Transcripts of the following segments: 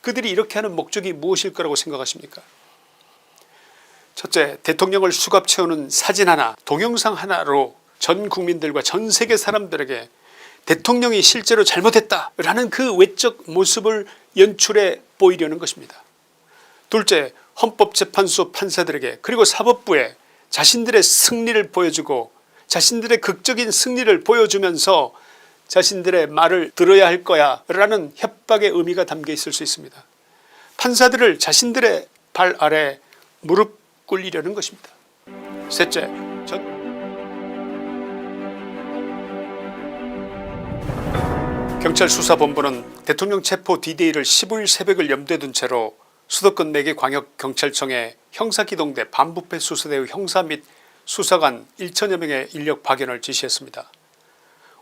그들이 이렇게 하는 목적이 무엇일 거라고 생각하십니까? 첫째, 대통령을 수갑 채우는 사진 하나, 동영상 하나로 전 국민들과 전 세계 사람들에게 대통령이 실제로 잘못했다라는 그 외적 모습을 연출해 보이려는 것입니다. 둘째, 헌법재판소 판사들에게 그리고 사법부에 자신들의 승리를 보여주고 자신들의 극적인 승리를 보여주면서 자신들의 말을 들어야 할 거야 라는 협박의 의미가 담겨 있을 수 있습니다. 판사들을 자신들의 발 아래 무릎 꿇리려는 것입니다. 셋째, 경찰수사본부는 대통령 체포 D-Day를 15일 새벽을 염두에 둔 채로 수도권 4개 광역경찰청에 형사기동대 반부패 수사대의 형사 및 수사관 1000여 명의 인력 파견을 지시했습니다.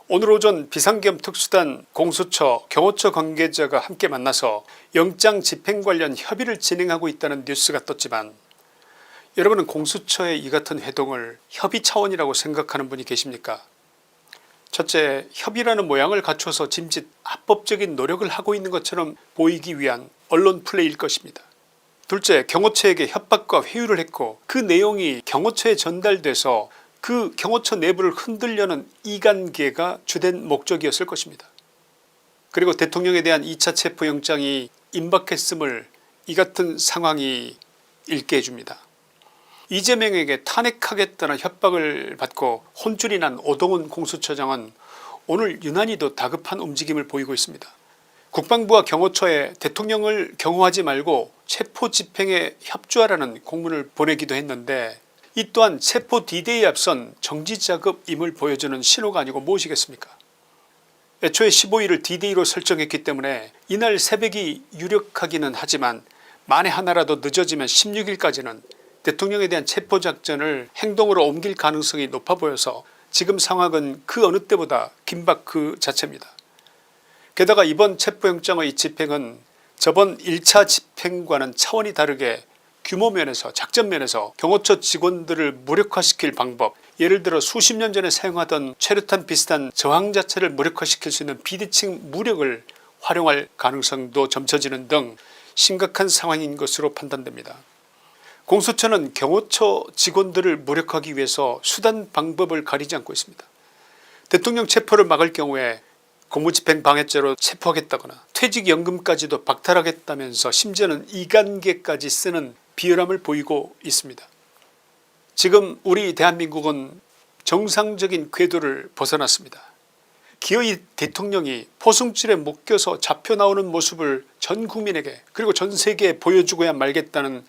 오늘 오전 비상겸 특수단 공수처 경호처 관계자가 함께 만나서 영장 집행 관련 협의를 진행하고 있다는 뉴스가 떴지만 여러분은 공수처의 이 같은 회동을 협의 차원이라고 생각하는 분이 계십니까? 첫째, 협의라는 모양을 갖춰서 짐짓 합법적인 노력을 하고 있는 것처럼 보이기 위한 언론 플레이일 것입니다. 둘째, 경호처에게 협박과 회유를 했고 그 내용이 경호처에 전달돼서 그 경호처 내부를 흔들려는 이간계가 주된 목적이었을 것입니다. 그리고 대통령에 대한 2차 체포영장이 임박했음을 이 같은 상황이 읽게 해줍니다. 이재명에게 탄핵하겠다는 협박을 받고 혼쭐이 난 오동훈 공수처장은 오늘 유난히도 다급한 움직임을 보이고 있습니다. 국방부와 경호처에 대통령을 경호하지 말고 체포 집행에 협조하라는 공문을 보내기도 했는데 이 또한 체포 D-Day에 앞선 정지작업임을 보여주는 신호가 아니고 무엇이겠습니까? 애초에 15일을 D-Day로 설정했기 때문에 이날 새벽이 유력하기는 하지만 만에 하나라도 늦어지면 16일까지는 대통령에 대한 체포작전을 행동으로 옮길 가능성이 높아 보여서 지금 상황은 그 어느 때보다 긴박 그 자체입니다. 게다가 이번 체포영장의 집행은 저번 1차 집행과는 차원이 다르게 규모 면에서 작전 면에서 경호처 직원들을 무력화시킬 방법, 예를 들어 수십 년 전에 사용하던 최루탄 비슷한 저항 자체를 무력화시킬 수 있는 비대칭 무력을 활용할 가능성도 점쳐지는 등 심각한 상황인 것으로 판단됩니다. 공수처는 경호처 직원들을 무력화하기 위해서 수단 방법을 가리지 않고 있습니다. 대통령 체포를 막을 경우에 공무집행 방해죄로 체포하겠다거나 퇴직연금까지도 박탈하겠다면서 심지어는 이간계까지 쓰는 비열함을 보이고 있습니다. 지금 우리 대한민국은 정상적인 궤도를 벗어났습니다. 기어이 대통령이 포승줄에 묶여서 잡혀 나오는 모습을 전 국민에게 그리고 전 세계에 보여주고야 말겠다는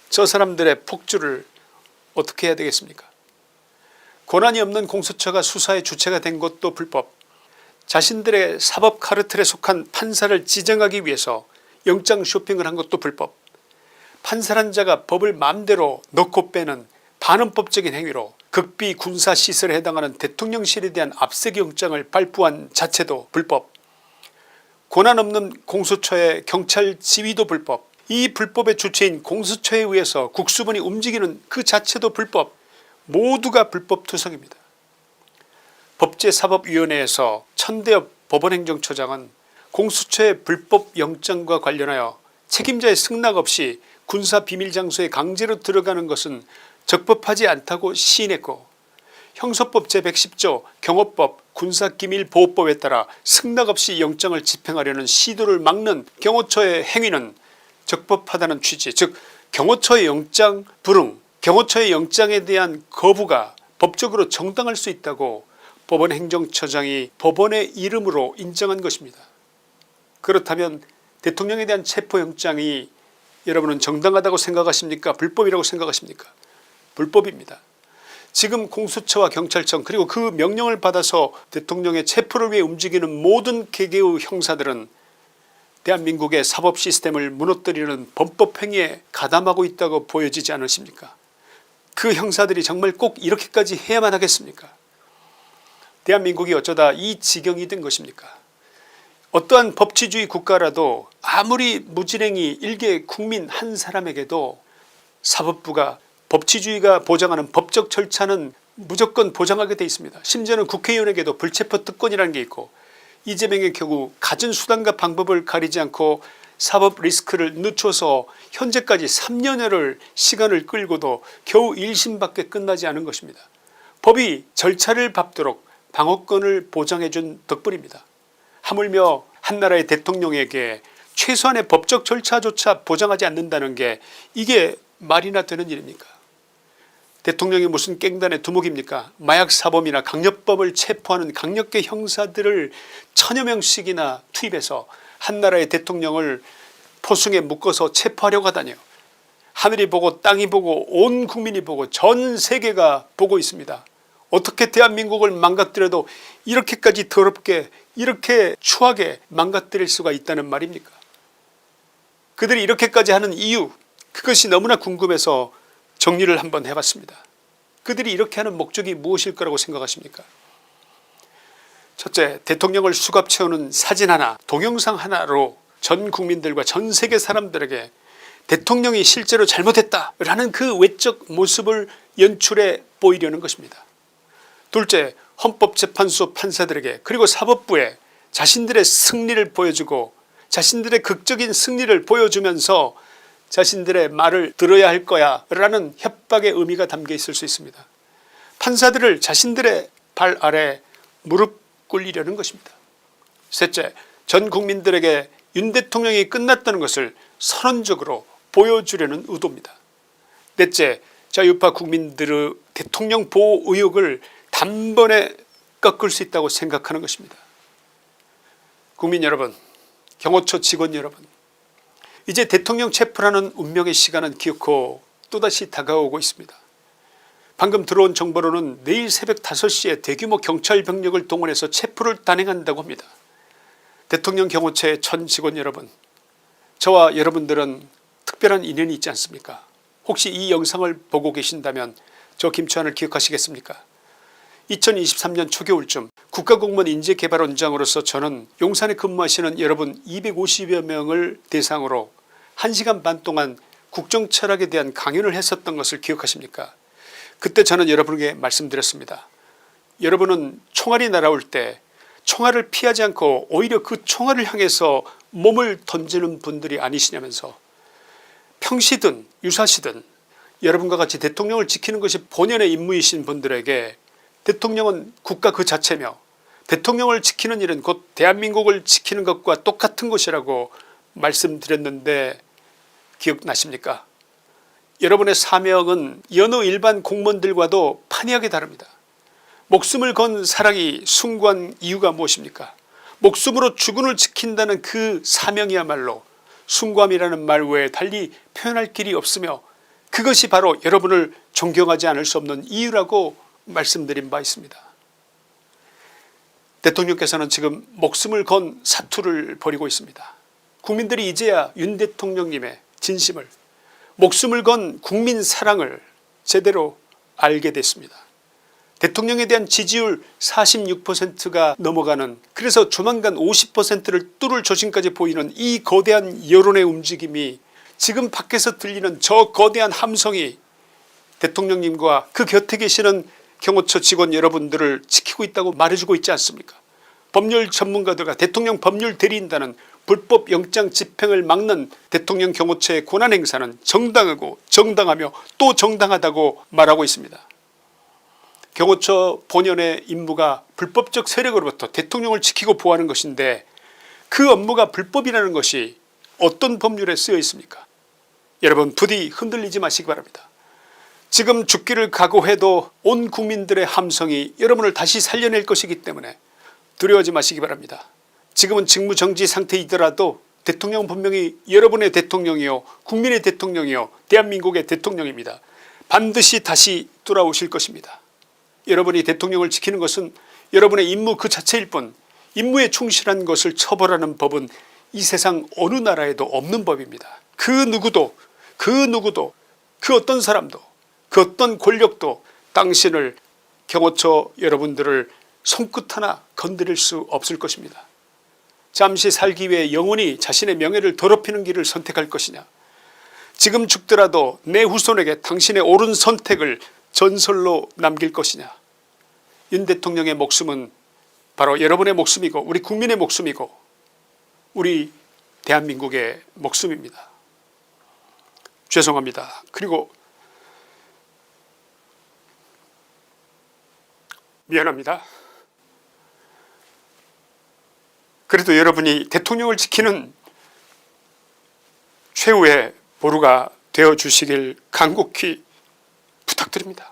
저 사람들의 폭주를 어떻게 해야 되겠습니까? 권한이 없는 공수처가 수사의 주체가 된 것도 불법, 자신들의 사법 카르텔에 속한 판사를 지정하기 위해서 영장 쇼핑을 한 것도 불법, 판사란 자가 법을 마음대로 넣고 빼는 반헌법적인 행위로 극비 군사시설에 해당하는 대통령실에 대한 압수영장을 발부한 자체도 불법, 권한 없는 공수처의 경찰 지휘도 불법, 이 불법의 주체인 공수처에 의해서 국수본이 움직이는 그 자체도 불법, 모두가 불법투성입니다. 법제사법위원회에서 천대엽 법원행정처장은 공수처의 불법영장과 관련하여 책임자의 승낙 없이 군사비밀장소에 강제로 들어가는 것은 적법하지 않다고 시인했고, 형소법 제110조 경호법 군사기밀보호법에 따라 승낙 없이 영장을 집행하려는 시도를 막는 경호처의 행위는 적법하다는 취지, 즉 경호처의 영장 불응, 경호처의 영장에 대한 거부가 법적으로 정당할 수 있다고 법원행정처장이 법원의 이름으로 인정한 것입니다. 그렇다면 대통령에 대한 체포영장이 여러분은 정당하다고 생각하십니까? 불법이라고 생각하십니까? 불법입니다. 지금 공수처와 경찰청 그리고 그 명령을 받아서 대통령의 체포를 위해 움직이는 모든 개개의 형사들은 대한민국의 사법 시스템을 무너뜨리는 범법 행위에 가담하고 있다고 보여지지 않으십니까? 그 형사들이 정말 꼭 이렇게까지 해야만 하겠습니까? 대한민국이 어쩌다 이 지경이 된 것입니까? 어떠한 법치주의 국가라도 아무리 무지랭이 일개 국민 한 사람에게도 사법부가 법치주의가 보장하는 법적 절차는 무조건 보장하게 돼 있습니다. 심지어는 국회의원에게도 불체포 특권이라는 게 있고, 이재명의 경우 가진 수단과 방법을 가리지 않고 사법 리스크를 늦춰서 현재까지 3년여를 시간을 끌고도 겨우 1심밖에 끝나지 않은 것입니다. 법이 절차를 밟도록 방어권을 보장해 준 덕분입니다. 하물며 한나라의 대통령에게 최소한의 법적 절차조차 보장하지 않는다는 게 이게 말이나 되는 일입니까? 대통령이 무슨 깽단의 두목입니까? 마약 사범이나 강력범을 체포하는 강력계 형사들을 1000여 명씩이나 투입해서 한나라의 대통령을 포승에 묶어서 체포하려고 하다니요. 하늘이 보고 땅이 보고 온 국민이 보고 전 세계가 보고 있습니다. 어떻게 대한민국을 망가뜨려도 이렇게까지 더럽게 이렇게 추하게 망가뜨릴 수가 있다는 말입니까? 그들이 이렇게까지 하는 이유, 그것이 너무나 궁금해서 정리를 한번 해봤습니다. 그들이 이렇게 하는 목적이 무엇일 거라고 생각하십니까? 첫째, 대통령을 수갑 채우는 사진 하나, 동영상 하나로 전 국민들과 전 세계 사람들에게 대통령이 실제로 잘못했다라는 그 외적 모습을 연출해 보이려는 것입니다. 둘째, 헌법재판소 판사들에게 그리고 사법부에 자신들의 승리를 보여주고 자신들의 극적인 승리를 보여주면서 자신들의 말을 들어야 할 거야 라는 협박의 의미가 담겨 있을 수 있습니다. 판사들을 자신들의 발 아래 무릎 꿇리려는 것입니다. 셋째, 전 국민들에게 윤 대통령이 끝났다는 것을 선언적으로 보여주려는 의도입니다. 넷째, 자유파 국민들의 대통령 보호 의혹을 단번에 꺾을 수 있다고 생각하는 것입니다. 국민 여러분, 경호처 직원 여러분, 이제 대통령 체포라는 운명의 시간은 기어코 또다시 다가오고 있습니다. 방금 들어온 정보로는 내일 새벽 5시에 대규모 경찰 병력을 동원해서 체포를 단행한다고 합니다. 대통령 경호처의 전 직원 여러분, 저와 여러분들은 특별한 인연이 있지 않습니까? 혹시 이 영상을 보고 계신다면 저 김초한을 기억하시겠습니까? 2023년 초겨울쯤 국가공무원 인재개발원장으로서 저는 용산에 근무하시는 여러분 250여 명을 대상으로 1시간 반 동안 국정철학에 대한 강연을 했었던 것을 기억하십니까? 그때 저는 여러분에게 말씀드렸습니다. 여러분은 총알이 날아올 때 총알을 피하지 않고 오히려 그 총알을 향해서 몸을 던지는 분들이 아니시냐면서, 평시든 유사시든 여러분과 같이 대통령을 지키는 것이 본연의 임무이신 분들에게 대통령은 국가 그 자체며 대통령을 지키는 일은 곧 대한민국을 지키는 것과 똑같은 것이라고 말씀드렸는데 기억나십니까? 여러분의 사명은 여느 일반 공무원들과도 판이하게 다릅니다. 목숨을 건 사랑이 숭고한 이유가 무엇입니까? 목숨으로 주군을 지킨다는 그 사명이야말로 숭고함이라는 말 외에 달리 표현할 길이 없으며 그것이 바로 여러분을 존경하지 않을 수 없는 이유라고 말씀드린 바 있습니다. 대통령께서는 지금 목숨을 건 사투를 벌이고 있습니다. 국민들이 이제야 윤 대통령님의 진심을, 목숨을 건 국민 사랑을 제대로 알게 됐습니다. 대통령에 대한 지지율 46%가 넘어가는, 그래서 조만간 50%를 뚫을 조짐까지 보이는 이 거대한 여론의 움직임이 지금 밖에서 들리는 저 거대한 함성이 대통령님과 그 곁에 계시는 경호처 직원 여러분들을 지키고 있다고 말해주고 있지 않습니까? 법률 전문가들과 대통령 법률 대리인단은 불법 영장 집행을 막는 대통령 경호처의 권한행사는 정당하고 정당하며 또 정당하다고 말하고 있습니다. 경호처 본연의 임무가 불법적 세력으로부터 대통령을 지키고 보호하는 것인데 그 업무가 불법이라는 것이 어떤 법률에 쓰여 있습니까? 여러분 부디 흔들리지 마시기 바랍니다. 지금 죽기를 각오해도 온 국민들의 함성이 여러분을 다시 살려낼 것이기 때문에 두려워하지 마시기 바랍니다. 지금은 직무정지 상태이더라도 대통령은 분명히 여러분의 대통령이요 국민의 대통령이요 대한민국의 대통령입니다. 반드시 다시 돌아오실 것입니다. 여러분이 대통령을 지키는 것은 여러분의 임무 그 자체일 뿐, 임무에 충실한 것을 처벌하는 법은 이 세상 어느 나라에도 없는 법입니다. 그 누구도 그 어떤 사람도 그 어떤 권력도 당신을, 경호처 여러분들을 손끝 하나 건드릴 수 없을 것입니다. 잠시 살기 위해 영원히 자신의 명예를 더럽히는 길을 선택할 것이냐, 지금 죽더라도 내 후손에게 당신의 옳은 선택을 전설로 남길 것이냐. 윤 대통령의 목숨은 바로 여러분의 목숨이고 우리 국민의 목숨이고 우리 대한민국의 목숨입니다. 죄송합니다. 그리고 미안합니다. 그래도 여러분이 대통령을 지키는 최후의 보루가 되어주시길 간곡히 부탁드립니다.